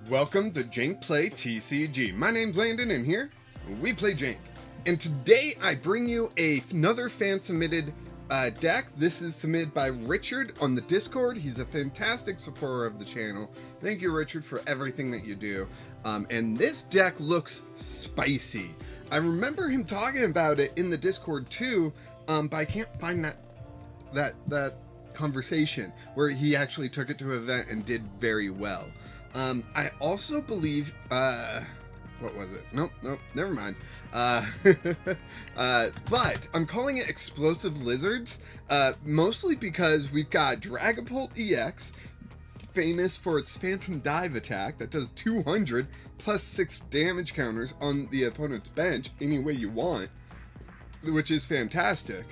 Welcome to Jank Play TCG. My name's Landon and here we play Jank. And today I bring you another fan submitted deck. This is submitted by Richard on the Discord. He's a fantastic supporter of the channel. Thank you, Richard, for everything that you do. And this deck looks spicy. I remember him talking about it in the Discord too, but I can't find that conversation where he actually took it to an event and did very well. I also believe, what was it? Nope, never mind. But I'm calling it Explosive Lizards, mostly because we've got Dragapult EX, famous for its Phantom Dive attack that does 200 plus 6 damage counters on the opponent's bench any way you want, which is fantastic.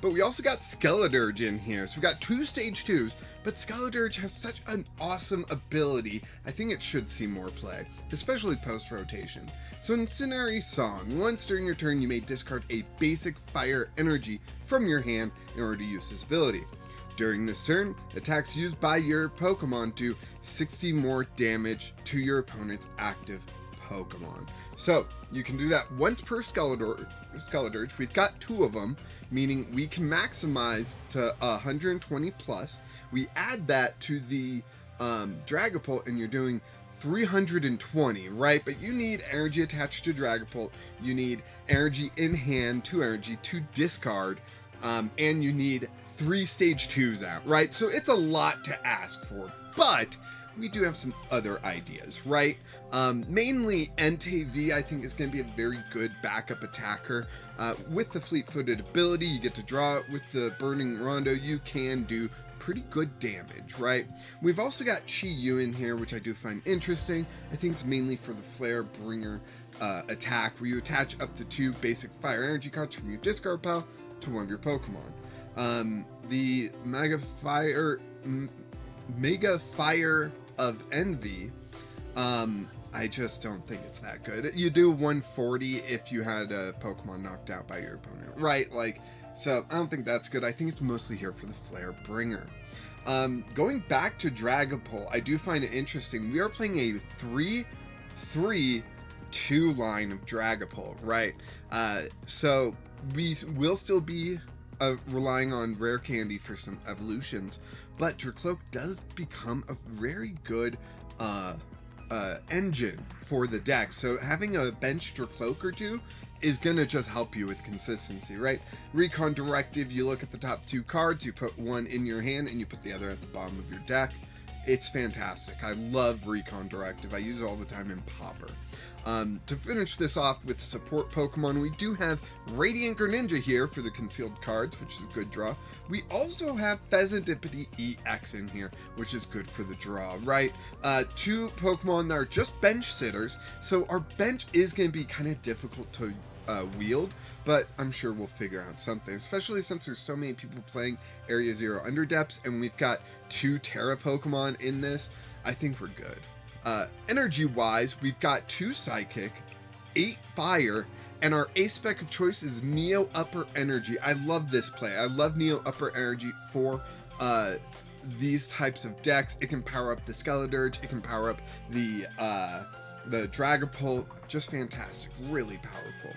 But we also got Skeledirge in here, so we got 2 stage 2s, but Skeledirge has such an awesome ability, I think it should see more play, especially post-rotation. So in Incendiary Song, once during your turn you may discard a basic fire energy from your hand in order to use this ability. During this turn, attacks used by your Pokemon do 60 more damage to your opponent's active Pokemon. So you can do that once per Skeledirge. We've got 2 of them, meaning we can maximize to 120 plus. We add that to the Dragapult and you're doing 320, right? But you need energy attached to Dragapult, you need energy in hand, 2 energy to discard, and you need 3 stage 2s out, right? So it's a lot to ask for, but we do have some other ideas, right? Mainly Entei V, I think, is going to be a very good backup attacker. With the fleet-footed ability, you get to draw it. With the Burning Rondo, you can do pretty good damage, right? We've also got Chi-Yu in here, which I do find interesting. I think it's mainly for the Flare Bringer attack, where you attach up to 2 basic fire energy cards from your discard pile to one of your Pokemon. The Mega Fire of Envy, I just don't think it's that good. You do 140 if you had a Pokemon knocked out by your opponent, right? Like, so I don't think that's good. I think it's mostly here for the Flare Bringer. Going back to Dragapult, I do find it interesting. We are playing a 3-3-2 line of Dragapult, right? So we will still be relying on Rare Candy for some evolutions, but Drakloak does become a very good engine for the deck. So having a bench Drakloak or 2 is gonna just help you with consistency, right? Recon Directive, you look at the top 2 cards, you put one in your hand and you put the other at the bottom of your deck. It's fantastic. I love Recon Directive. I use it all the time in Popper. To finish this off with support Pokemon, we do have Radiant Greninja here for the concealed cards, which is a good draw. We also have Fezandipiti EX in here, which is good for the draw, right? 2 Pokemon that are just bench sitters, so our bench is going to be kind of difficult to wield, but I'm sure we'll figure out something, especially since there's so many people playing Area 0 Underdepths, and we've got 2 Terra Pokemon in this. I think we're good. Energy wise, we've got 2 Psychic, 8 Fire, and our ace spec of choice is Neo Upper Energy. I love this play. I love Neo Upper Energy for these types of decks. It can power up the Skeledirge, it can power up the Dragapult. Just fantastic, really powerful.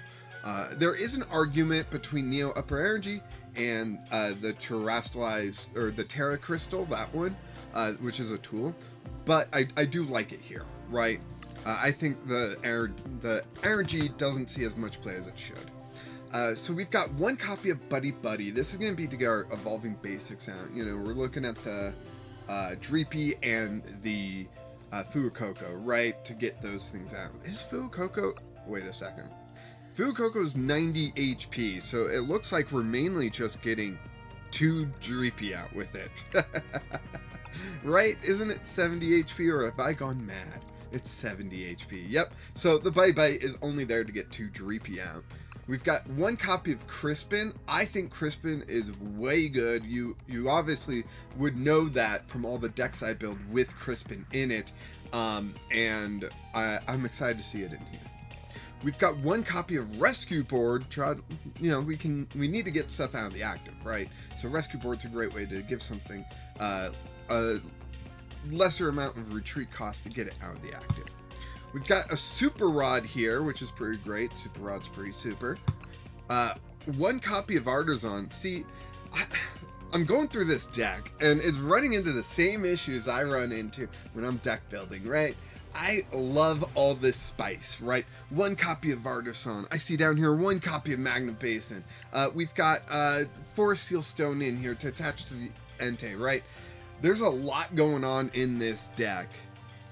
There is an argument between Neo Upper Energy and the Terrastalize, or the Terra Crystal, that one, which is a tool. But I do like it here, right? I think the energy doesn't see as much play as it should. So we've got 1 copy of Buddy-Buddy. This is going to be to get our evolving basics out. You know, we're looking at the Dreepy and the Fuecoco, right? To get those things out. Is Fuecoco... Wait a second. Fuecoco's 90 HP, so it looks like we're mainly just getting 2 Dreepy out with it. Right? Isn't it 70 HP, or have I gone mad? It's 70 HP. Yep. So the Buddy-Buddy is only there to get 2 Dreepy out. We've got 1 copy of Crispin. I think Crispin is way good. You obviously would know that from all the decks I build with Crispin in it, and I'm excited to see it in here. We've got 1 copy of Rescue Board. You know, we need to get stuff out of the active, right? So Rescue Board's a great way to give something lesser amount of retreat cost to get it out of the active. We've got a Super Rod here, which is pretty great. Super Rod's pretty super. One copy of Artazon. See, I'm going through this deck, and it's running into the same issues I run into when I'm deck building, right? I love all this spice, right? One copy of Artazon. I see down here one copy of Magma Basin. We've got Forest Seal Stone in here to attach to the Entei, right? There's a lot going on in this deck,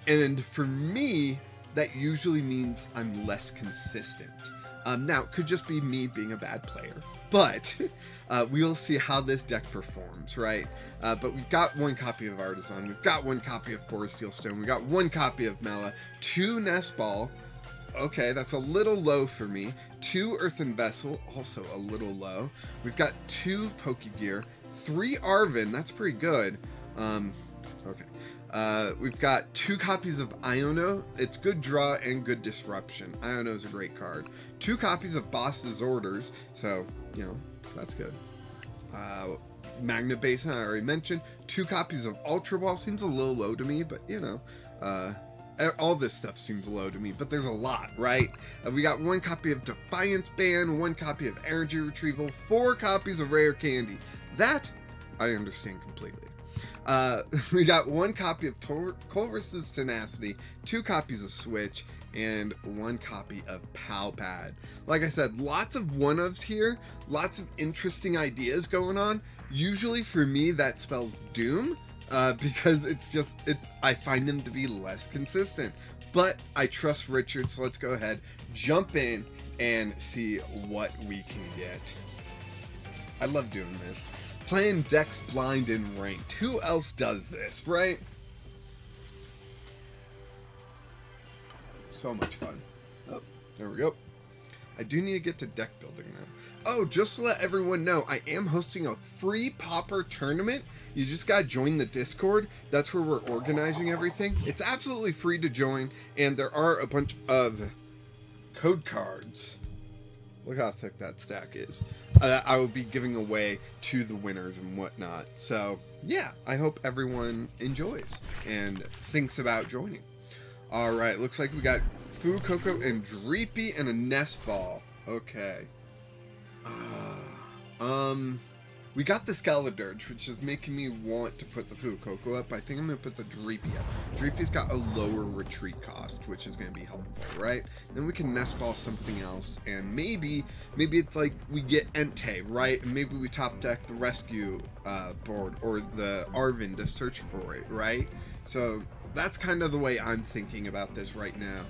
and for me, that usually means I'm less consistent. Now, it could just be me being a bad player, but we'll see how this deck performs, right? But we've got one copy of Artazon, we've got one copy of Forest Seal Stone, we've got one copy of Mela, 2 Nest Ball, okay, that's a little low for me, 2 Earthen Vessel, also a little low, we've got 2 Pokégear, 3 Arven, that's pretty good, okay. We've got 2 copies of Iono. It's good draw and good disruption. Iono is a great card. 2 copies of Boss's Orders, so, you know, that's good. Magma Basin, I already mentioned. 2 copies of Ultra Ball seems a little low to me, but, you know, all this stuff seems low to me, but there's a lot, right? We got 1 copy of Defiance Band, 1 copy of Energy Retrieval, 4 copies of Rare Candy. That, I understand completely. We got 1 copy of Colress's Tenacity, 2 copies of Switch, and 1 copy of PAL Pad. Like I said, lots of 1-ofs here, lots of interesting ideas going on. Usually for me that spells doom, because I find them to be less consistent. But I trust Richard, so let's go ahead, jump in, and see what we can get. I love doing this. Playing decks blind in ranked. Who else does this, right? So much fun. Oh, there we go. I do need to get to deck building now. Oh, just to let everyone know, I am hosting a free Pauper tournament. You just gotta join the Discord. That's where we're organizing everything. It's absolutely free to join, and there are a bunch of code cards. Look how thick that stack is. I will be giving away to the winners and whatnot. So, yeah, I hope everyone enjoys and thinks about joining. Alright, looks like we got Fuecoco and Dreepy and a Nest Ball. Okay. We got the Skeledirge, which is making me want to put the Fuecoco up. I think I'm going to put the Dreepy up. Dreepy's got a lower retreat cost, which is going to be helpful, right? Then we can Nest Ball something else, and maybe it's like we get Entei, right? And maybe we top deck the Rescue Board or the Arven to search for it, right? So that's kind of the way I'm thinking about this right now.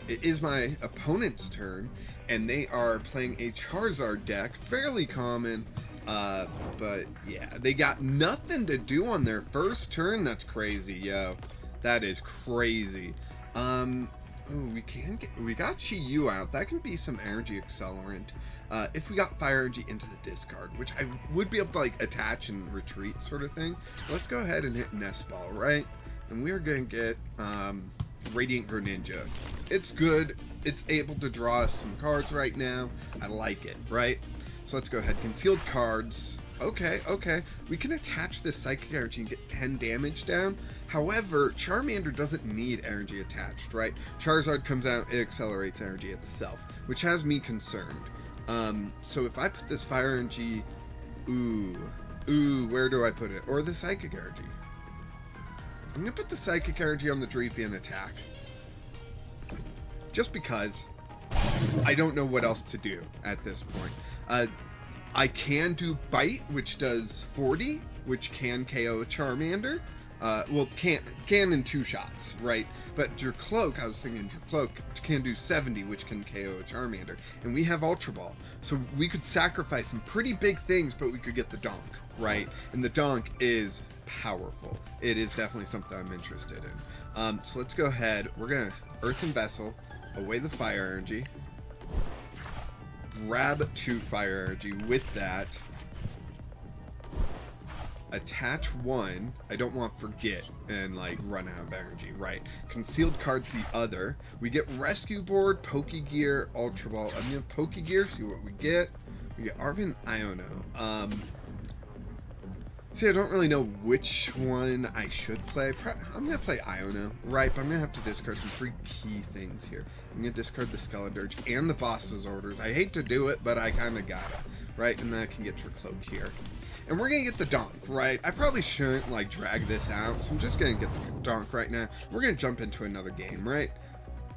It is my opponent's turn, and they are playing a Charizard deck, fairly common. But yeah, they got nothing to do on their first turn. That's crazy, yo. That is crazy. Ooh, we got Chi-Yu out. That can be some energy accelerant. If we got Fire Energy into the discard, which I would be able to like attach and retreat sort of thing. Let's go ahead and hit Nest Ball, right? And we are gonna get Radiant Greninja. It's good. It's able to draw some cards right now. I like it, right? So let's go ahead. Concealed cards. Okay. We can attach this Psychic Energy and get 10 damage down. However, Charmander doesn't need energy attached, right? Charizard comes out, it accelerates energy itself, which has me concerned. So if I put this Fire Energy... Ooh, where do I put it? Or the Psychic Energy. I'm going to put the Psychic Energy on the Dreepy and attack. Just because I don't know what else to do at this point. I can do Bite, which does 40, which can KO a Charmander. Well, can in 2 shots, right? But Drakloak, I was thinking Drakloak can do 70, which can KO a Charmander. And we have Ultra Ball. So we could sacrifice some pretty big things, but we could get the Donk, right? And the Donk is powerful. It is definitely something I'm interested in. So let's go ahead. We're going to Earthen Vessel, away the Fire Energy. Grab 2 Fire Energy with that. Attach 1. I don't want to forget and like run out of energy, right? Concealed cards the other. We get Rescue Board, Pokégear, Ultra Ball. I'm gonna Pokégear, see what we get. We get Arven Iono. See, I don't really know which one I should play. I'm going to play Iono, right? But I'm going to have to discard some pretty key things here. I'm going to discard the Skeledirge and the boss's orders. I hate to do it, but I kind of gotta, right? And then I can get Drakloak here. And we're going to get the donk, right? I probably shouldn't, like, drag this out, so I'm just going to get the donk right now. We're going to jump into another game, right?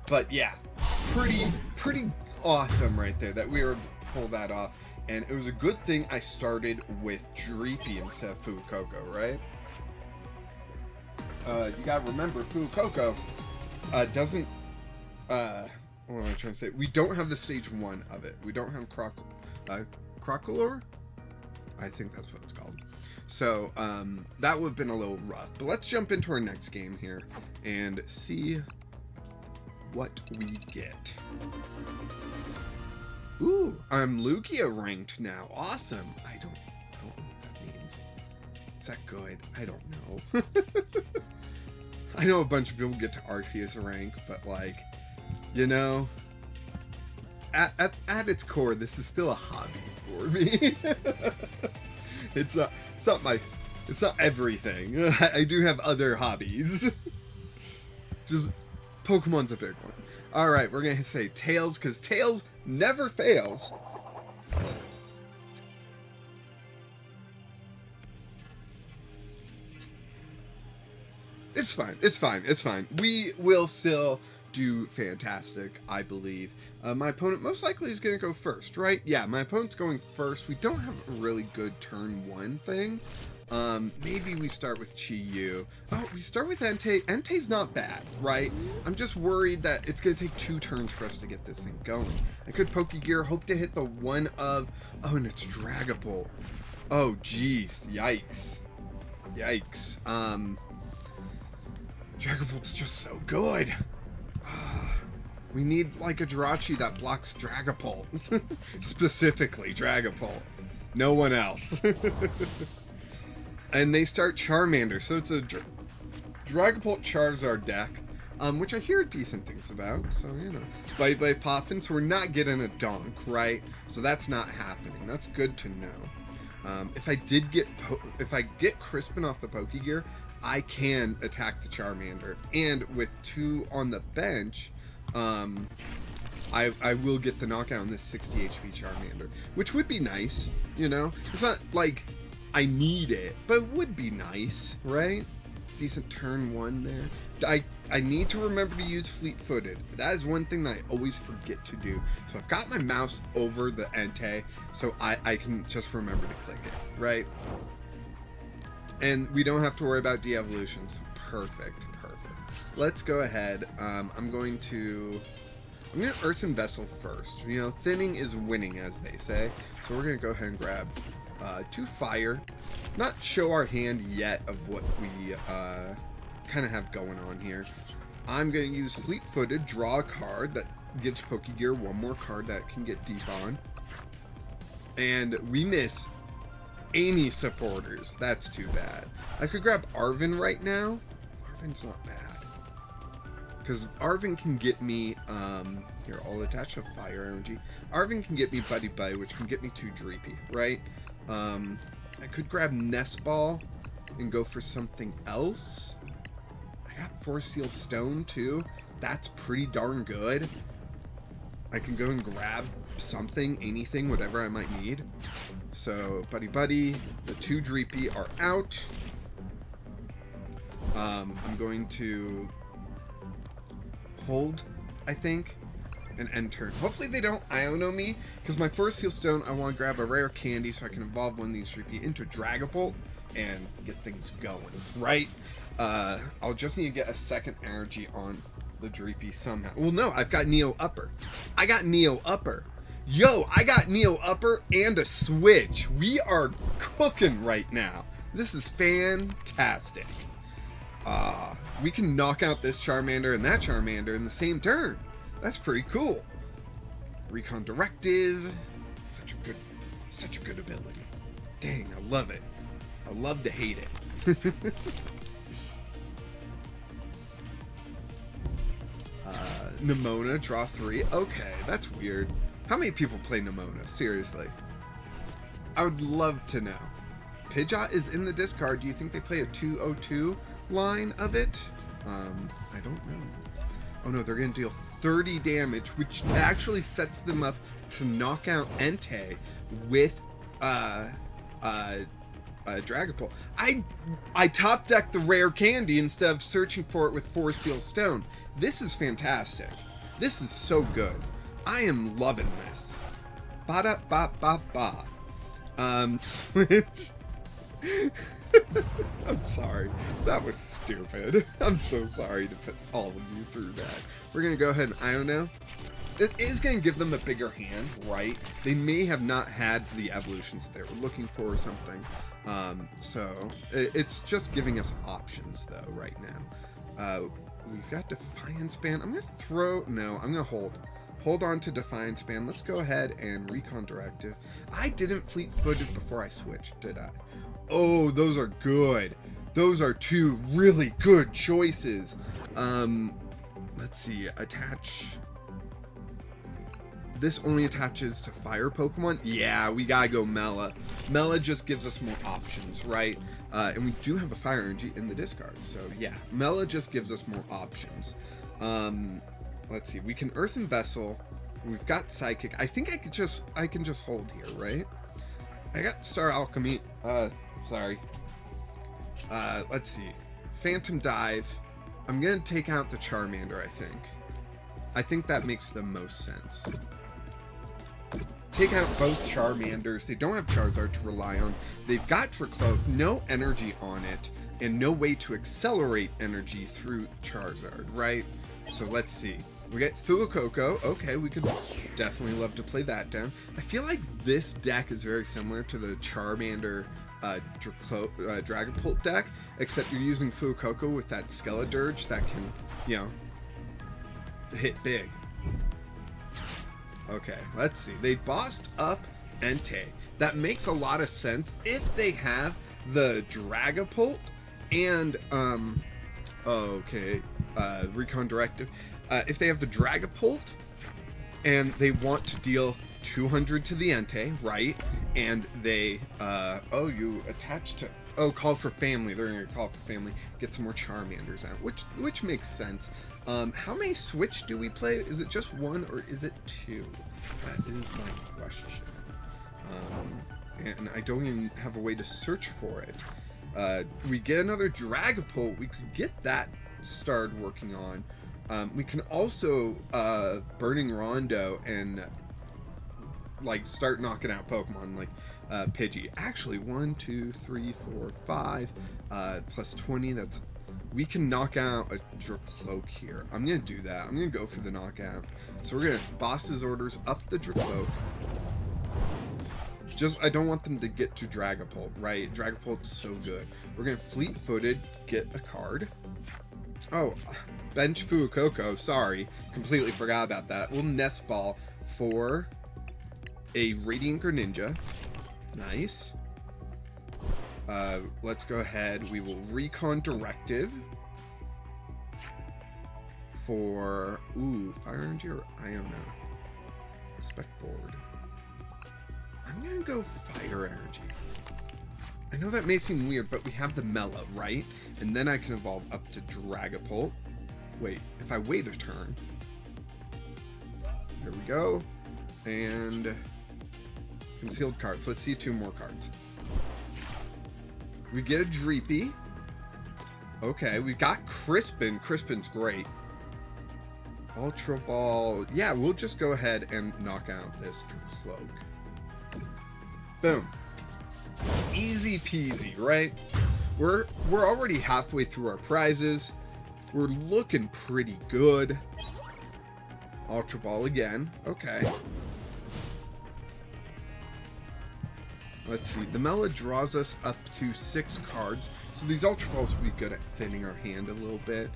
But, yeah, pretty awesome right there that we were able to pull that off. And it was a good thing I started with Dreepy instead of Fuecoco, right? You gotta remember, Fuecoco doesn't, what am I trying to say? We don't have the stage 1 of it. We don't have Crocolore? I think that's what it's called. So, that would have been a little rough. But let's jump into our next game here and see what we get. Ooh, I'm Lugia ranked now. Awesome. I don't know what that means. Is that good? I don't know. I know a bunch of people get to Arceus rank, but like, you know, at its core, this is still a hobby for me. It's not everything. I do have other hobbies. Just Pokemon's a big one. All right, we're gonna say Tails because Tails never fails. It's fine. It's fine. It's fine. We will still do fantastic, I believe. My opponent most likely is going to go first, right? Yeah, my opponent's going first. We don't have a really good turn 1 thing. Maybe we start with Chi-Yu. Oh, we start with Entei. Entei's not bad, right? I'm just worried that it's going to take 2 turns for us to get this thing going. I could Pokégear, hope to hit the one of... Oh, and it's Dragapult. Oh, jeez. Yikes. Yikes. Dragapult's just so good. We need, like, a Jirachi that blocks Dragapult. Specifically Dragapult. No one else. And they start Charmander, so it's a Dragapult Charizard deck, which I hear decent things about, so, you know. Buddy-Buddy Poffin, so we're not getting a donk, right? So that's not happening. That's good to know. If I get Crispin off the Pokégear, I can attack the Charmander, and with 2 on the bench, I will get the knockout on this 60 HP Charmander, which would be nice, you know? It's not like I need it, but it would be nice, right? Decent turn 1 there. I need to remember to use fleet-footed. That is one thing that I always forget to do. So I've got my mouse over the Entei, so I can just remember to click it, right? And we don't have to worry about de-evolutions. Perfect, perfect. Let's go ahead. I'm going to Earthen Vessel first. You know, thinning is winning, as they say. So we're going to go ahead and grab 2 fire. Not show our hand yet of what we kind of have going on here. I'm going to use Fleet-Footed, draw a card that gives Pokégear 1 more card that can get deep on. And we miss any supporters. That's too bad. I could grab Arven right now. Arven's not bad. Because Arven can get me, here, I'll attach a fire energy. Arven can get me Buddy-Buddy, which can get me 2 Dreepy, right? I could grab Nest Ball and go for something else. I got Force Seal Stone, too. That's pretty darn good. I can go and grab something, anything, whatever I might need. So, Buddy-Buddy, the 2 Dreepy are out. I'm going to hold, I think, and end turn. Hopefully they don't Iono me, because my Force Seal Stone, I want to grab a Rare Candy so I can evolve one of these Dreepy into Dragapult and get things going, right? I'll just need to get a second energy on the Dreepy somehow. Well, no, I've got Neo Upper. I got Neo Upper. Yo, I got Neo Upper and a Switch. We are cooking right now. This is fantastic. We can knock out this Charmander and that Charmander in the same turn. That's pretty cool. Recon Directive. Such a good ability. Dang, I love it. I love to hate it. Nimona, draw 3. Okay, that's weird. How many people play Nimona? Seriously. I would love to know. Pidgeot is in the discard. Do you think they play a 202 line of it? I don't know. Oh no, they're going to deal 30 damage, which actually sets them up to knock out Entei with Dragapult. I top decked the Rare Candy instead of searching for it with 4 Seal Stone. This is fantastic. This is so good. I am loving this. Ba-da-ba-ba-ba. Switch. I'm sorry. That was stupid. I'm so sorry to put all of you through that. We're going to go ahead and Iono. It is going to give them a bigger hand, right? They may have not had the evolutions they were looking for or something. So it's just giving us options, though, right now. We've got Defiance Band. I'm going to throw... No, I'm going to hold. Hold on to Defiance Band. Let's go ahead and Recon Directive. I didn't fleet-footed before I switched, did I? Oh, those are good. Those are 2 really good choices. Let's see. Attach... This only attaches to fire Pokemon? Yeah, we gotta go Mela. Mela just gives us more options, right? And we do have a fire energy in the discard. So yeah, Mela just gives us more options. Let's see, we can Earthen Vessel. We've got Psychic. I think I can just hold here, right? I got Star Alchemy. Sorry. Let's see. Phantom Dive. I'm gonna take out the Charmander, I think. I think that makes the most sense. Take out both Charmanders. They don't have Charizard to rely on. They've got Drakloak, no energy on it, and no way to accelerate energy through Charizard, right? So let's see. We get Fuecoco. Okay, we could definitely love to play that down. I feel like this deck is very similar to the Charmander Dragapult deck, except you're using Fuecoco with that Skeledirge that can, you know, hit big. Okay, let's see. They bossed up Entei. That makes a lot of sense if they have the Dragapult and Recon Directive. If they have the Dragapult and they want to deal 200 to the Entei, right? And they you attach to Call for Family. They're gonna Call for Family, get some more Charmanders out, which makes sense. How many Switch do we play? Is it just 1 or is it 2? That is my question. And I don't even have a way to search for it. We get another Dragapult. We could get that started working on. We can also Burning Rondo and like start knocking out Pokemon like Pidgey. Actually, 1, 2, 3, 4, 5 plus 20. That's... We can knock out a Drakloak here. I'm going to do that. I'm going to go for the knockout. So we're going to Boss's Orders up the Drakloak. Just, I don't want them to get to Dragapult, right? Dragapult's so good. We're going to Fleet-Footed, get a card. Oh, bench Fuecoco. Sorry. Completely forgot about that. We'll Nest Ball for a Radiant Greninja. Nice. Let's go ahead. We will Recon Directive for Fire Energy or Iono. Spec Board. I'm gonna go Fire Energy. I know that may seem weird, but we have the Mela, right? And then I can evolve up to Dragapult. Wait, if I wait a turn. There we go. And concealed cards. Let's see 2 more cards. We get a Dreepy. Okay, we got Crispin. Crispin's great. Ultra Ball. Yeah, we'll just go ahead and knock out this Drakloak. Boom. Easy peasy, right? We're already halfway through our prizes. We're looking pretty good. Ultra Ball again. Okay. Let's see. The Mela draws us up to 6 cards. So these Ultra Balls will be good at thinning our hand a little bit.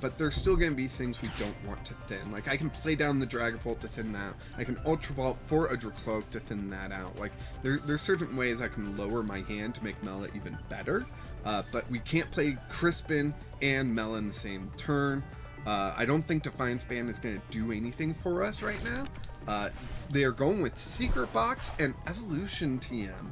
But there's still going to be things we don't want to thin. Like, I can play down the Dragapult to thin that. I can Ultra Ball for a Drakloak to thin that out. Like, there's certain ways I can lower my hand to make Mela even better. But we can't play Crispin and Mela in the same turn. I don't think Defiance Band is going to do anything for us right now. They are going with Secret Box and Evolution TM.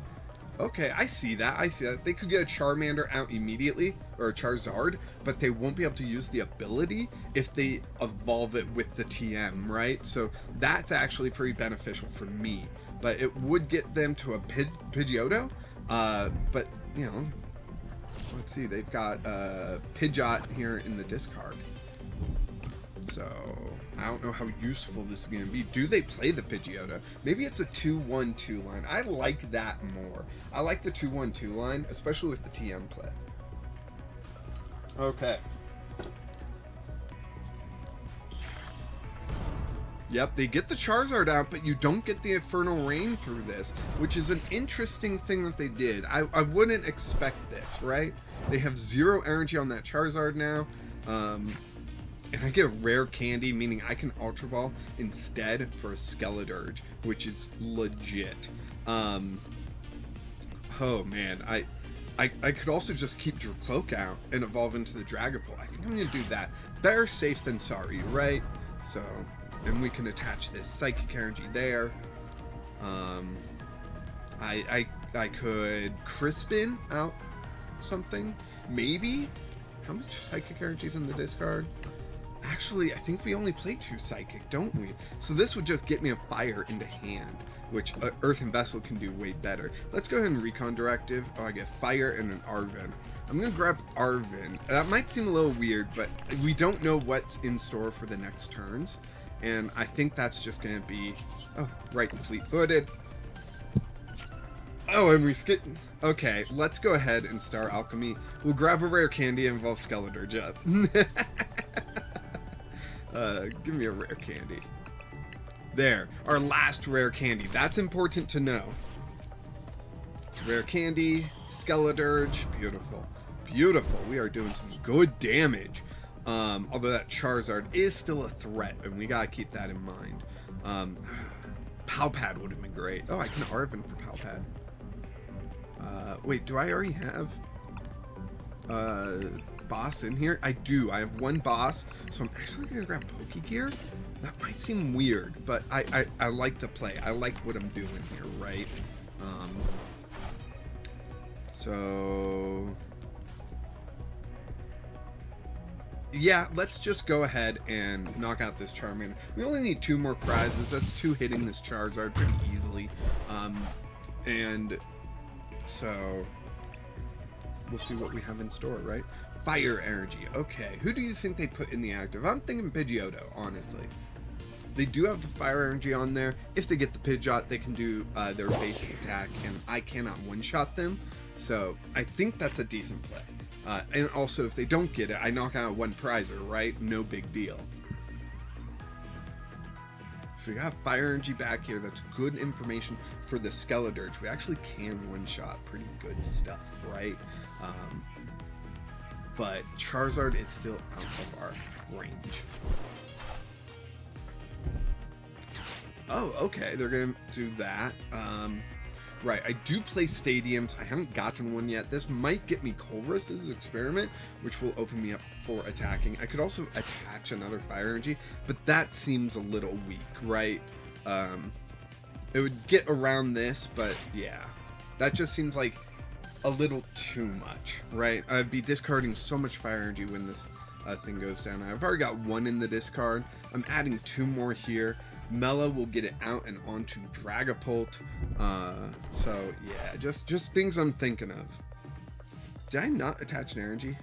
Okay, I see that. I see that. They could get a Charmander out immediately, or a Charizard, but they won't be able to use the ability if they evolve it with the TM, right? So that's actually pretty beneficial for me. But it would get them to a Pidgeotto. But, you know, let's see. They've got Pidgeot here in the discard. So I don't know how useful this is going to be. Do they play the Pidgeotto? Maybe it's a 2-1-2 line. I like that more. I like the 2-1-2 line, especially with the TM play. Okay. Yep, they get the Charizard out, but you don't get the Infernal Rain through this, which is an interesting thing that they did. I wouldn't expect this, right? They have 0 energy on that Charizard now. And I get Rare Candy, meaning I can Ultra Ball instead for a Skeledirge, which is legit. Oh man, I could also just keep Drakloak out and evolve into the Dragapult. I think I'm going to do that. Better safe than sorry, right? So, and we can attach this Psychic Energy there. I could Crispin out something, maybe. How much Psychic Energy is in the discard? Actually, I think we only play 2 Psychic, don't we? So this would just get me a Fire into hand, which Earthen Vessel can do way better. Let's go ahead and Recon Directive. Oh, I get Fire and an Arven. I'm going to grab Arven. That might seem a little weird, but we don't know what's in store for the next turns. And I think that's just going to be... Oh, right, Fleet-Footed. Oh, and we skip... Okay, let's go ahead and Star Alchemy. We'll grab a Rare Candy and evolve Skeledirge up. Give me a Rare Candy. There, our last Rare Candy. That's important to know. Rare Candy, Skeledirge, beautiful. Beautiful, we are doing some good damage. Although that Charizard is still a threat, and we gotta keep that in mind. Palpad would have been great. Oh, I can Arven for Palpad. Wait, do I already have boss in here? I do. I have 1 boss, so I'm actually gonna grab Pokégear. That might seem weird, but I like to play. I like what I'm doing here, right? So yeah, let's just go ahead and knock out this Charmander. We only need 2 more prizes. That's 2 hitting this Charizard pretty easily. And so we'll see what we have in store, right? Fire Energy. Okay, who do you think they put in the active? I'm thinking Pidgeotto, honestly. They do have the Fire Energy on there. If they get the Pidgeot, they can do their basic attack, and I cannot one-shot them. So I think that's a decent play. And also, if they don't get it, I knock out 1 prizer, right? No big deal. So we got Fire Energy back here. That's good information for the Skeledirge. We actually can one-shot pretty good stuff, right? But Charizard is still out of our range. Oh, okay. They're going to do that. Right, I do play stadiums. I haven't gotten one yet. This might get me Colress's Experiment, which will open me up for attacking. I could also attach another Fire Energy, but that seems a little weak, right? It would get around this, but yeah. That just seems like a little too much, right? I'd be discarding so much Fire Energy when this thing goes down. I've already got 1 in the discard. I'm adding 2 more here. Mela will get it out and onto Dragapult. So yeah, just things I'm thinking of. Did I not attach an energy?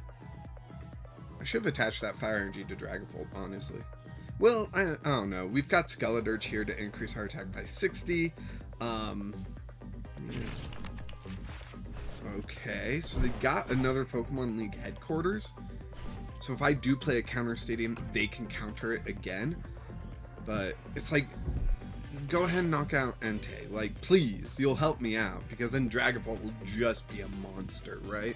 I should have attached that Fire Energy to Dragapult, honestly. Well, I don't know. We've got Skeledirge here to increase our attack by 60. Okay, so they got another Pokemon League headquarters. So if I do play a counter stadium, they can counter it again. But it's like, go ahead and knock out Entei. Like, please, you'll help me out, because then Dragapult will just be a monster, right?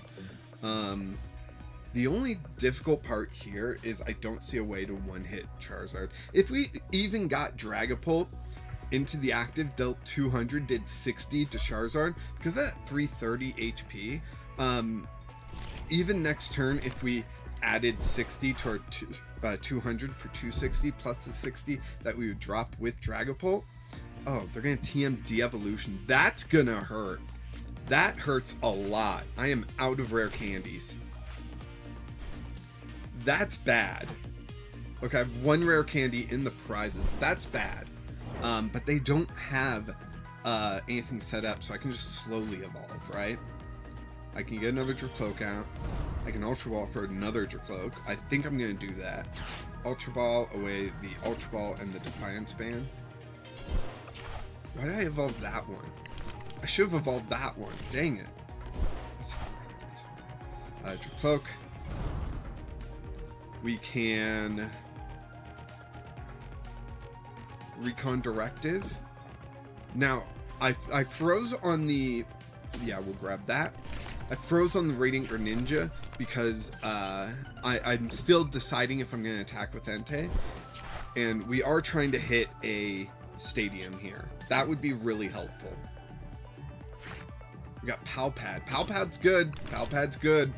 The only difficult part here is I don't see a way to one-hit Charizard. If we even got Dragapult into the active, dealt 200, did 60 to Charizard, because at 330 HP, even next turn, if we added 60 to our 200 for 260 plus the 60 that we would drop with Dragapult. Oh, they're gonna TM de-evolution. That's gonna hurt. That hurts a lot. I am out of rare candies. That's bad. Okay, I have 1 rare candy in the prizes. That's bad. But they don't have anything set up, so I can just slowly evolve, right? I can get another Drakloak out. I can Ultra Ball for another Drakloak. I think I'm going to do that. Ultra Ball away the Ultra Ball and the Defiance Band. Why did I evolve that one? I should have evolved that one. Dang it. Drakloak. We can Recon Directive. Now, I froze on the... Yeah, we'll grab that. I froze on the Radiant Greninja because I'm still deciding if I'm going to attack with Entei. And we are trying to hit a stadium here. That would be really helpful. We got PAL Pad. PAL Pad's good. PAL Pad's good.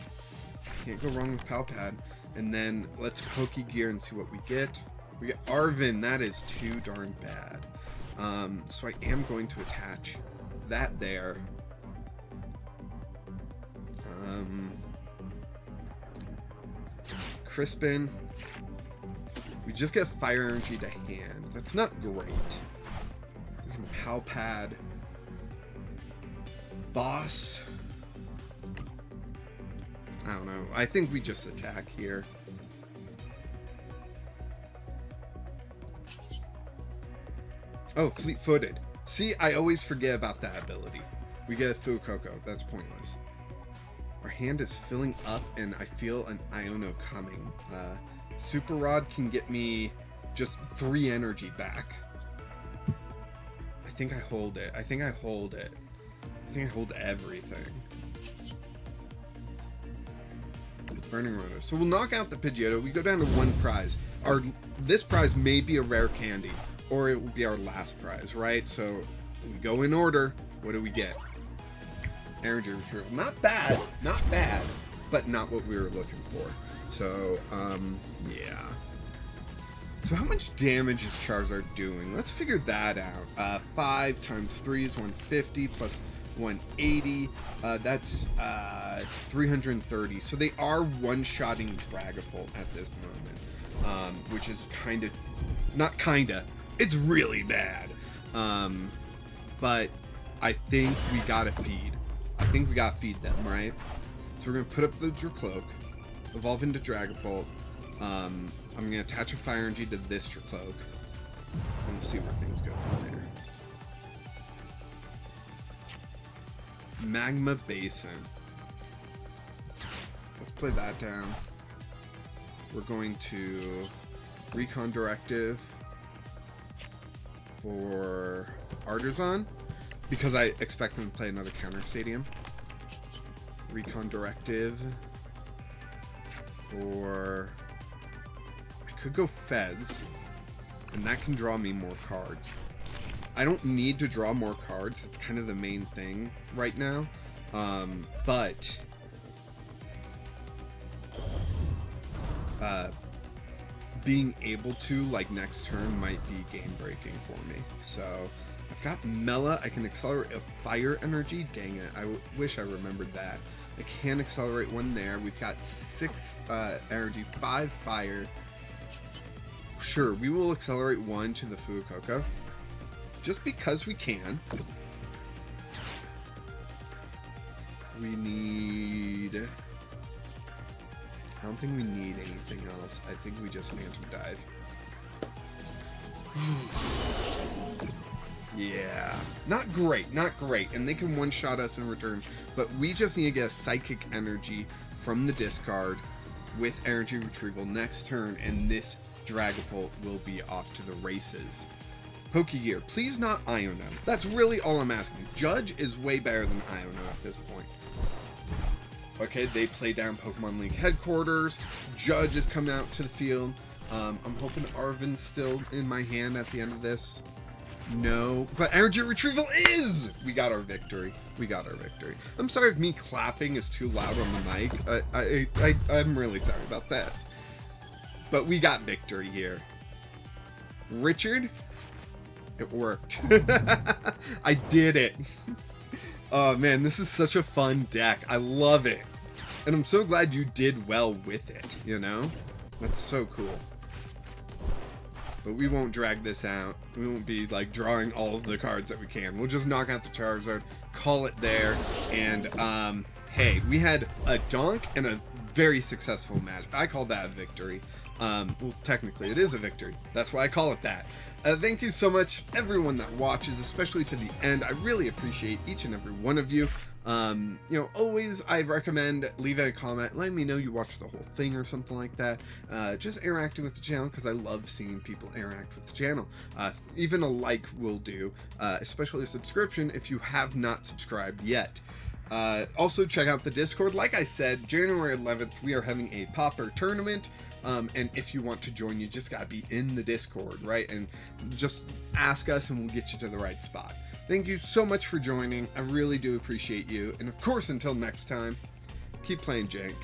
Can't go wrong with PAL Pad. And then let's Pokégear and see what we get. We get Arven. That is too darn bad. So I am going to attach that there. Crispin. We just get Fire Energy to hand. That's not great. We can PAL Pad. Boss. I don't know. I think we just attack here. Oh, Fleet-Footed. See, I always forget about that ability. We get a Fuecoco. That's pointless. Our hand is filling up, and I feel an Iono coming. Super Rod can get me just 3 energy back. I think I hold it. I think I hold it. I think I hold everything. Burning Rotor. So we'll knock out the Pidgeotto. We go down to 1 prize. This prize may be a rare candy, or it will be our last prize, right? So we go in order. What do we get? Energy Retrieval. Not bad. Not bad. But not what we were looking for. So, yeah. So how much damage is Charizard doing? Let's figure that out. 5 times 3 is 150 plus 180. That's 330. So they are one-shotting Dragapult at this moment, which is kind of, not kinda, it's really bad. But I think we gotta feed. I think we gotta feed them, right? So we're gonna put up the Drakloak, evolve into Dragapult. I'm gonna attach a Fire Energy to this Drakloak, and we'll see where things go from there. Magma Basin. Let's play that down. We're going to Recon Directive for Artazon, because I expect them to play another counter stadium. Recon Directive for... I could go Fez, and that can draw me more cards. I don't need to draw more cards. It's kind of the main thing right now. But being able to, like, next turn might be game breaking for me. So I've got Mela. I can accelerate a Fire Energy. Dang it. I wish I remembered that. I can accelerate one there. We've got 6 energy, 5 fire. Sure, we will accelerate one to the Fuecoco. Just because we can. We need... I don't think we need anything else. I think we just Phantom Dive. Yeah. Not great, not great. And they can one-shot us in return. But we just need to get a Psychic Energy from the discard with Energy Retrieval next turn. And this Dragapult will be off to the races. Pokégear, please not Iono. That's really all I'm asking. Judge is way better than Iono at this point. Okay, they play down Pokemon League headquarters. Judge is coming out to the field. I'm hoping Arven's still in my hand at the end of this. No, but Energy Retrieval is! We got our victory. We got our victory. I'm sorry if me clapping is too loud on the mic. I'm really sorry about that. But we got victory here. Richard? It worked. I did it. Oh man, this is such a fun deck. I love it. And I'm so glad you did well with it, you know? That's so cool. But we won't drag this out. We won't be like drawing all of the cards that we can. We'll just knock out the Charizard, call it there, and hey, we had a donk and a very successful match. I call that a victory. Well, technically it is a victory. That's why I call it that. Thank you so much, everyone that watches, especially to the end. I really appreciate each and every one of you. You know, always I recommend leaving a comment, letting me know you watched the whole thing or something like that. Just interacting with the channel, because I love seeing people interact with the channel. Even a like will do, especially a subscription if you have not subscribed yet. Also check out the Discord. Like I said, January 11th we are having a Pauper tournament. And if you want to join, you just gotta be in the Discord, right? And just ask us and we'll get you to the right spot. Thank you so much for joining. I really do appreciate you. And of course, until next time, keep playing Jank.